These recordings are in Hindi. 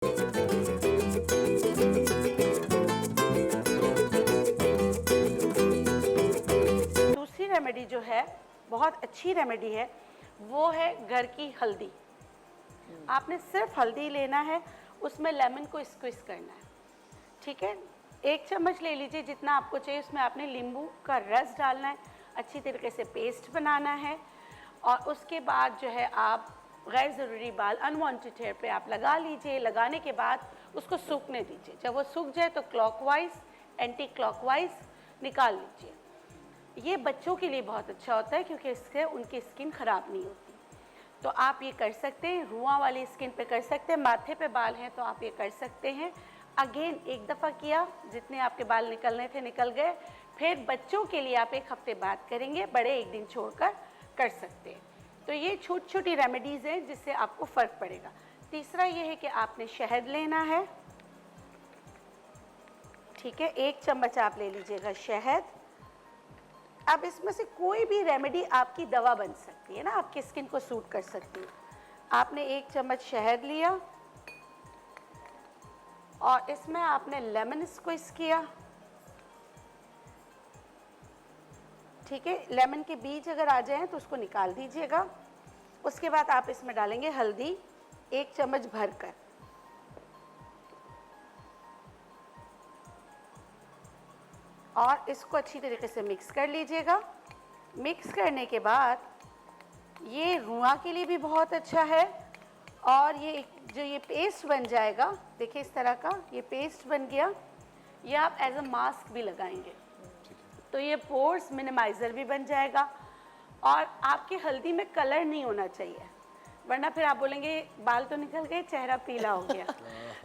दूसरी रेमेडी जो है, बहुत अच्छी रेमेडी है, वो है घर की हल्दी। आपने सिर्फ हल्दी लेना है, उसमें लेमन को स्क्विज करना है, ठीक है। 1 चम्मच ले लीजिए जितना आपको चाहिए, उसमें आपने नींबू का रस डालना है, अच्छी तरीके से पेस्ट बनाना है। और उसके बाद जो है आप गैर ज़रूरी बाल अनवांटेड हेयर पे आप लगा लीजिए। लगाने के बाद उसको सूखने दीजिए। जब वो सूख जाए तो क्लॉकवाइज एंटी क्लॉकवाइज निकाल लीजिए। ये बच्चों के लिए बहुत अच्छा होता है क्योंकि इससे उनकी स्किन ख़राब नहीं होती। तो आप ये कर सकते हैं, रुआं वाली स्किन पे कर सकते हैं, माथे पे बाल हैं तो आप ये कर सकते हैं। अगेन एक दफ़ा किया, जितने आपके बाल निकलने थे निकल गए। फिर बच्चों के लिए आप 1 हफ्ते बाद करेंगे, बड़े 1 दिन छोड़कर कर सकते हैं। तो ये छोटी छोटी रेमेडीज़ हैं जिससे आपको फ़र्क पड़ेगा। तीसरा ये है कि आपने शहद लेना है, ठीक है। 1 चम्मच आप ले लीजिएगा शहद। अब इसमें से कोई भी रेमेडी आपकी दवा बन सकती है ना, आपकी स्किन को सूट कर सकती है। आपने 1 चम्मच शहद लिया और इसमें आपने लेमन स्क्वीज किया, ठीक है। लेमन के बीज अगर आ जाएं तो उसको निकाल दीजिएगा। उसके बाद आप इसमें डालेंगे हल्दी 1 चम्मच भरकर, और इसको अच्छी तरीके से मिक्स कर लीजिएगा। मिक्स करने के बाद ये रुआं के लिए भी बहुत अच्छा है। और ये जो ये पेस्ट बन जाएगा, देखिए इस तरह का ये पेस्ट बन गया, ये आप एज अ मास्क भी लगाएंगे तो ये पोर्स मिनिमाइज़र भी बन जाएगा। और आपकी हल्दी में कलर नहीं होना चाहिए, वरना फिर आप बोलेंगे बाल तो निकल गए, चेहरा पीला हो गया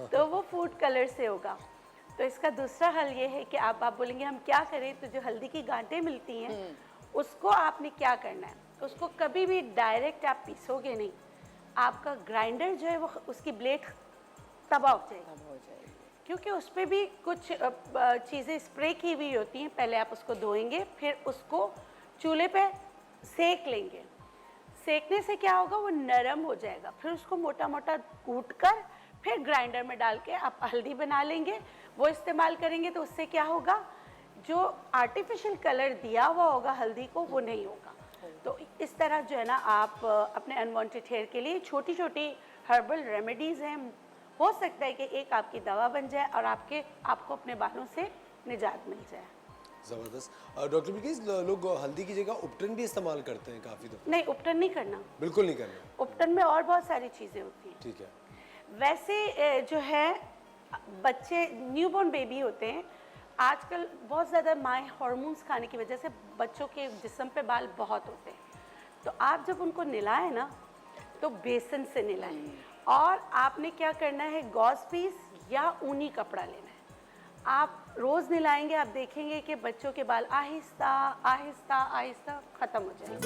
तो वो फूड कलर से होगा। तो इसका दूसरा हल ये है कि आप बोलेंगे हम क्या करें, तो जो हल्दी की गांठें मिलती हैं उसको आपने क्या करना है, उसको कभी भी डायरेक्ट आप पीसोगे नहीं, आपका ग्राइंडर जो है वो उसकी ब्लेड तबाह हो जाएगी, क्योंकि उस पर भी कुछ चीज़ें स्प्रे की हुई होती हैं। पहले आप उसको धोएंगे, फिर उसको चूल्हे पे सेक लेंगे। सेकने से क्या होगा, वो नरम हो जाएगा। फिर उसको मोटा मोटा कूट कर फिर ग्राइंडर में डाल के आप हल्दी बना लेंगे, वो इस्तेमाल करेंगे। तो उससे क्या होगा, जो आर्टिफिशियल कलर दिया हुआ होगा हल्दी को, वो नहीं होगा। तो इस तरह जो है ना, आप अपने अनवांटेड हेयर के लिए छोटी छोटी हर्बल रेमेडीज़ हैं, हो सकता है कि एक आपकी दवा बन जाए और आपको अपने बालों से निजात मिल जाए। ज़बरदस्त। डॉक्टर बिल्किस, लोग हल्दी की जगह उपटन भी इस्तेमाल करते हैं काफ़ी दफ़ा। नहीं, उपटन नहीं करना, बिल्कुल नहीं करना। उपटन में और बहुत सारी चीज़ें होती हैं, ठीक है। वैसे जो है बच्चे न्यूबॉर्न बेबी होते हैं, आजकल बहुत ज़्यादा माए हार्मोन्स खाने की वजह से बच्चों के जिस्म पे बाल बहुत होते हैं। तो आप जब उनको नहलाएं ना, तो बेसन से नहलाएं। और आपने क्या करना है, गॉज पीस या ऊनी कपड़ा लेना है। आप रोज़ नहलाएंगे, आप देखेंगे कि बच्चों के बाल आहिस्ता आहिस्ता आहिस्ता ख़त्म हो जाएंगे।